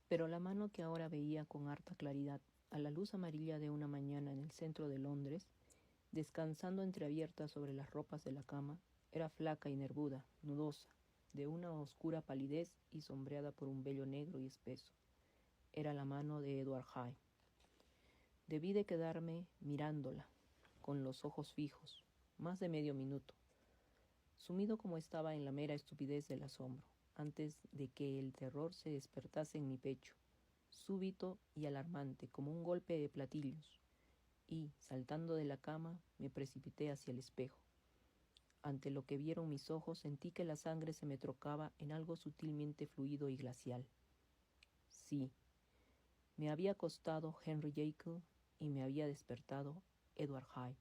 Pero la mano que ahora veía con harta claridad, a la luz amarilla de una mañana en el centro de Londres, descansando entreabierta sobre las ropas de la cama, era flaca y nervuda, nudosa, de una oscura palidez y sombreada por un vello negro y espeso. Era la mano de Edward Hyde. Debí de quedarme mirándola, con los ojos fijos, más de medio minuto, sumido como estaba en la mera estupidez del asombro, antes de que el terror se despertase en mi pecho, súbito y alarmante como un golpe de platillos, y, saltando de la cama, me precipité hacia el espejo. Ante lo que vieron mis ojos sentí que la sangre se me trocaba en algo sutilmente fluido y glacial. Sí, me había acostado Henry Jekyll y me había despertado Edward Hyde.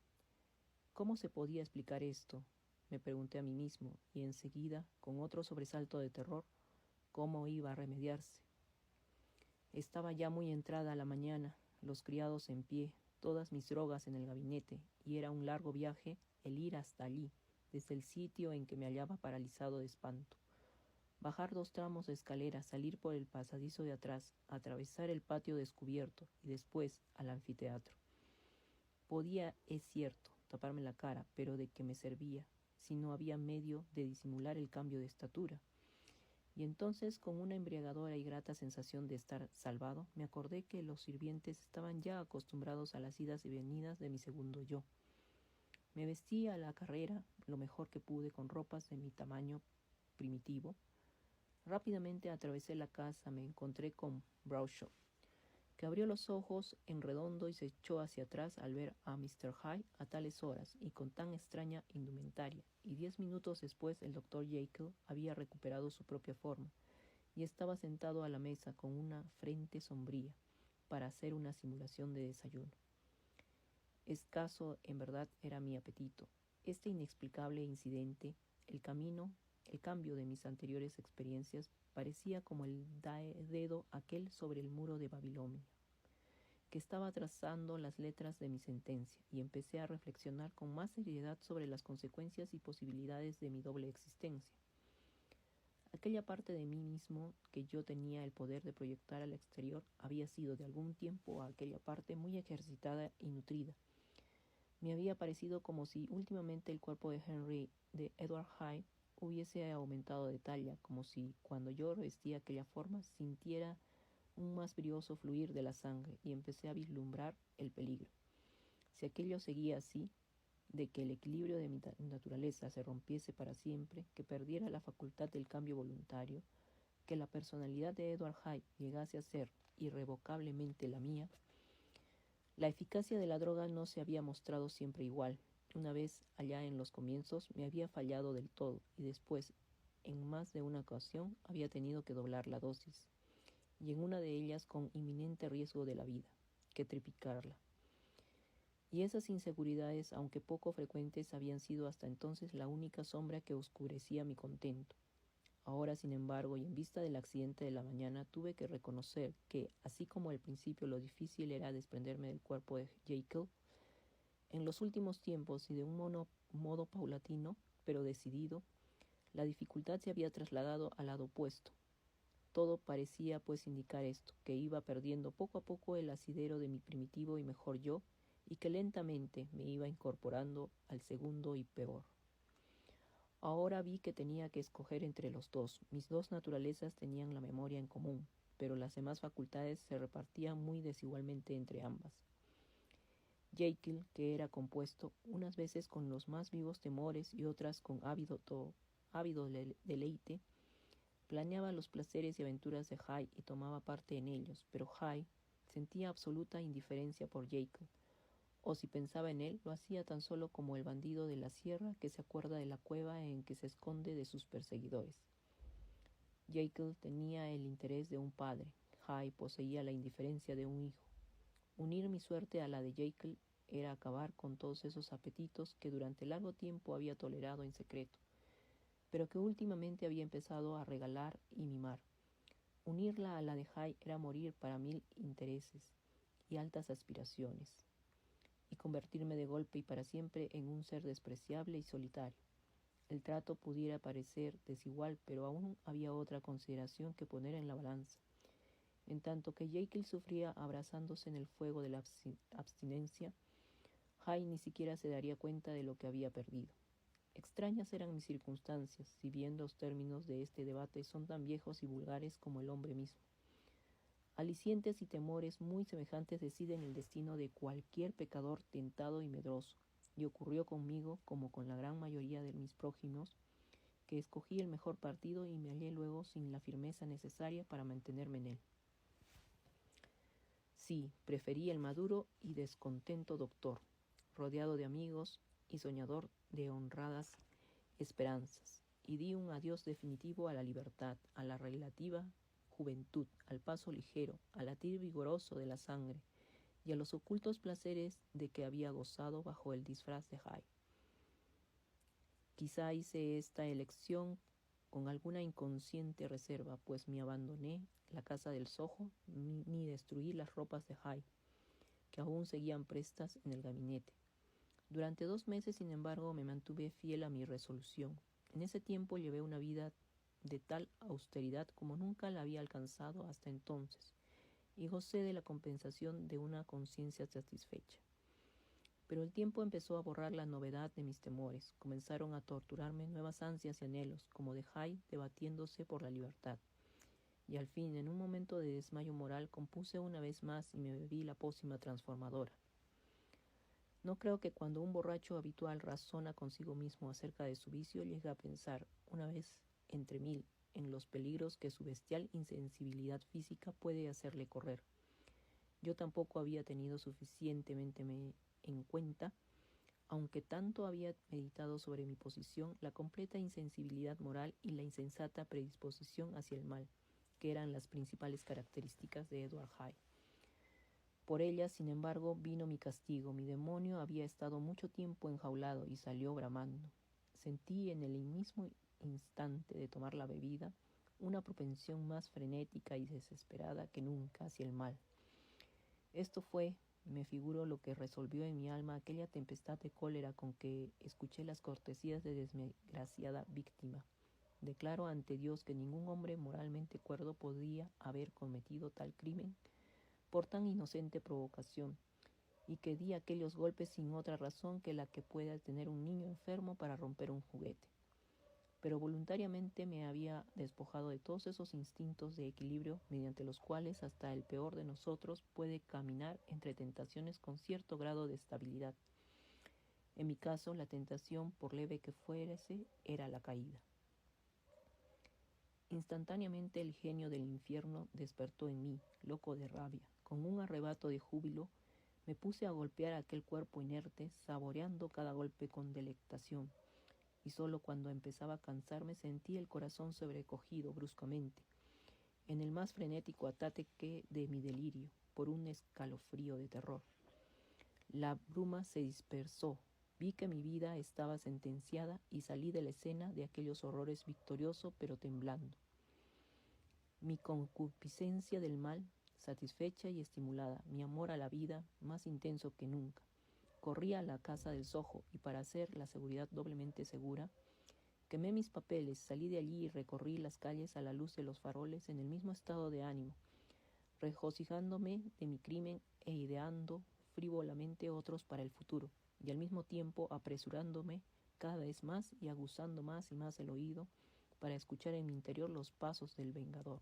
¿Cómo se podía explicar esto?, me pregunté a mí mismo, y enseguida, con otro sobresalto de terror, ¿cómo iba a remediarse? Estaba ya muy entrada la mañana, los criados en pie, todas mis drogas en el gabinete, y era un largo viaje el ir hasta allí, desde el sitio en que me hallaba paralizado de espanto. Bajar 2 tramos de escalera, salir por el pasadizo de atrás, atravesar el patio descubierto y después al anfiteatro. Podía, es cierto, taparme la cara, pero ¿de qué me servía si no había medio de disimular el cambio de estatura? Y entonces, con una embriagadora y grata sensación de estar salvado, me acordé que los sirvientes estaban ya acostumbrados a las idas y venidas de mi segundo yo. Me vestí a la carrera lo mejor que pude con ropas de mi tamaño primitivo. Rápidamente atravesé la casa, me encontré con Bradshaw, que abrió los ojos en redondo y se echó hacia atrás al ver a Mr. Hyde a tales horas y con tan extraña indumentaria, y 10 minutos después el doctor Jekyll había recuperado su propia forma y estaba sentado a la mesa con una frente sombría para hacer una simulación de desayuno. Escaso en verdad era mi apetito. Este inexplicable incidente, el cambio de mis anteriores experiencias, parecía como el dedo aquel sobre el muro de Babilonia, que estaba trazando las letras de mi sentencia, y empecé a reflexionar con más seriedad sobre las consecuencias y posibilidades de mi doble existencia. Aquella parte de mí mismo que yo tenía el poder de proyectar al exterior había sido de algún tiempo a aquella parte muy ejercitada y nutrida. Me había parecido como si últimamente el cuerpo de Edward Hyde hubiese aumentado de talla, como si, cuando yo revestía aquella forma, sintiera un más brioso fluir de la sangre, y empecé a vislumbrar el peligro. Si aquello seguía así, de que el equilibrio de mi naturaleza se rompiese para siempre, que perdiera la facultad del cambio voluntario, que la personalidad de Edward Hyde llegase a ser irrevocablemente la mía, la eficacia de la droga no se había mostrado siempre igual. Una vez, allá en los comienzos, me había fallado del todo, y después, en más de una ocasión, había tenido que doblar la dosis, y en una de ellas con inminente riesgo de la vida, que triplicarla. Y esas inseguridades, aunque poco frecuentes, habían sido hasta entonces la única sombra que oscurecía mi contento. Ahora, sin embargo, y en vista del accidente de la mañana, tuve que reconocer que, así como al principio lo difícil era desprenderme del cuerpo de Jekyll, en los últimos tiempos, y de un modo paulatino, pero decidido, la dificultad se había trasladado al lado opuesto. Todo parecía pues indicar esto, que iba perdiendo poco a poco el asidero de mi primitivo y mejor yo, y que lentamente me iba incorporando al segundo y peor. Ahora vi que tenía que escoger entre los dos. Mis dos naturalezas tenían la memoria en común, pero las demás facultades se repartían muy desigualmente entre ambas. Jekyll, que era compuesto unas veces con los más vivos temores y otras con ávido deleite, planeaba los placeres y aventuras de Hyde y tomaba parte en ellos, pero Hyde sentía absoluta indiferencia por Jekyll, o si pensaba en él, lo hacía tan solo como el bandido de la sierra que se acuerda de la cueva en que se esconde de sus perseguidores. Jekyll tenía el interés de un padre, Hyde poseía la indiferencia de un hijo. Unir mi suerte a la de Jekyll era acabar con todos esos apetitos que durante largo tiempo había tolerado en secreto, pero que últimamente había empezado a regalar y mimar. Unirla a la de Hyde era morir para 1000 intereses y altas aspiraciones, y convertirme de golpe y para siempre en un ser despreciable y solitario. El trato pudiera parecer desigual, pero aún había otra consideración que poner en la balanza. En tanto que Jekyll sufría abrazándose en el fuego de la abstinencia, Hyde ni siquiera se daría cuenta de lo que había perdido. Extrañas eran mis circunstancias, si bien los términos de este debate son tan viejos y vulgares como el hombre mismo. Alicientes y temores muy semejantes deciden el destino de cualquier pecador tentado y medroso, y ocurrió conmigo, como con la gran mayoría de mis prójimos, que escogí el mejor partido y me hallé luego sin la firmeza necesaria para mantenerme en él. Sí, preferí el maduro y descontento doctor, rodeado de amigos y soñador de honradas esperanzas, y di un adiós definitivo a la libertad, a la relativa juventud, al paso ligero, al latir vigoroso de la sangre y a los ocultos placeres de que había gozado bajo el disfraz de Hyde. Quizá hice esta elección con alguna inconsciente reserva, pues ni abandoné la casa del Soho ni destruí las ropas de Hyde, que aún seguían prestas en el gabinete. Durante 2 meses, sin embargo, me mantuve fiel a mi resolución. En ese tiempo llevé una vida de tal austeridad como nunca la había alcanzado hasta entonces, y gocé de la compensación de una conciencia satisfecha. Pero el tiempo empezó a borrar la novedad de mis temores. Comenzaron a torturarme nuevas ansias y anhelos, como de Hyde debatiéndose por la libertad. Y al fin, en un momento de desmayo moral, compuse una vez más y me bebí la pócima transformadora. No creo que cuando un borracho habitual razona consigo mismo acerca de su vicio, llegue a pensar, una vez entre mil, en los peligros que su bestial insensibilidad física puede hacerle correr. Yo tampoco había tenido suficientemente en cuenta, aunque tanto había meditado sobre mi posición, la completa insensibilidad moral y la insensata predisposición hacia el mal, que eran las principales características de Edward Hyde. Por ellas, sin embargo, vino mi castigo. Mi demonio había estado mucho tiempo enjaulado y salió bramando. Sentí en el mismo instante de tomar la bebida una propensión más frenética y desesperada que nunca hacia el mal. Esto fue, me figuro, lo que resolvió en mi alma aquella tempestad de cólera con que escuché las cortesías de desgraciada víctima. Declaro ante Dios que ningún hombre moralmente cuerdo podía haber cometido tal crimen por tan inocente provocación, y que di aquellos golpes sin otra razón que la que pueda tener un niño enfermo para romper un juguete. Pero voluntariamente me había despojado de todos esos instintos de equilibrio mediante los cuales hasta el peor de nosotros puede caminar entre tentaciones con cierto grado de estabilidad. En mi caso, la tentación, por leve que fuese, era la caída. Instantáneamente el genio del infierno despertó en mí, loco de rabia. Con un arrebato de júbilo, me puse a golpear aquel cuerpo inerte, saboreando cada golpe con delectación. Y solo cuando empezaba a cansarme sentí el corazón sobrecogido bruscamente, en el más frenético ataque de mi delirio, por un escalofrío de terror. La bruma se dispersó, vi que mi vida estaba sentenciada y salí de la escena de aquellos horrores victorioso pero temblando. Mi concupiscencia del mal, satisfecha y estimulada, mi amor a la vida, más intenso que nunca. Corrí a la casa del Soho y para hacer la seguridad doblemente segura, quemé mis papeles, salí de allí y recorrí las calles a la luz de los faroles en el mismo estado de ánimo, regocijándome de mi crimen e ideando frívolamente otros para el futuro, y al mismo tiempo apresurándome cada vez más y aguzando más y más el oído para escuchar en mi interior los pasos del vengador.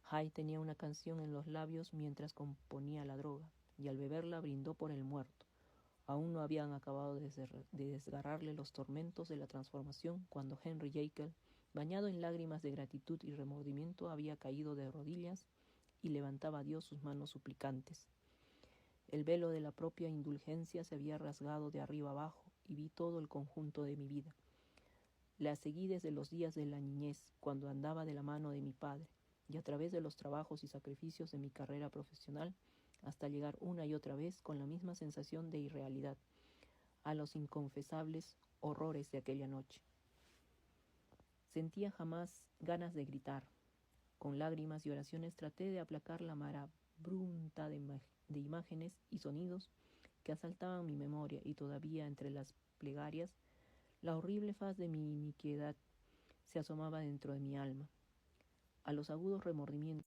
Hyde tenía una canción en los labios mientras componía la droga, y al beberla brindó por el muerto. Aún no habían acabado de desgarrarle los tormentos de la transformación cuando Henry Jekyll, bañado en lágrimas de gratitud y remordimiento, había caído de rodillas y levantaba a Dios sus manos suplicantes. El velo de la propia indulgencia se había rasgado de arriba abajo y vi todo el conjunto de mi vida. La seguí desde los días de la niñez, cuando andaba de la mano de mi padre, y a través de los trabajos y sacrificios de mi carrera profesional, hasta llegar una y otra vez con la misma sensación de irrealidad a los inconfesables horrores de aquella noche. Sentía jamás ganas de gritar. Con lágrimas y oraciones traté de aplacar la marabunta de imágenes y sonidos que asaltaban mi memoria, y todavía entre las plegarias la horrible faz de mi iniquidad se asomaba dentro de mi alma. a los agudos remordimientos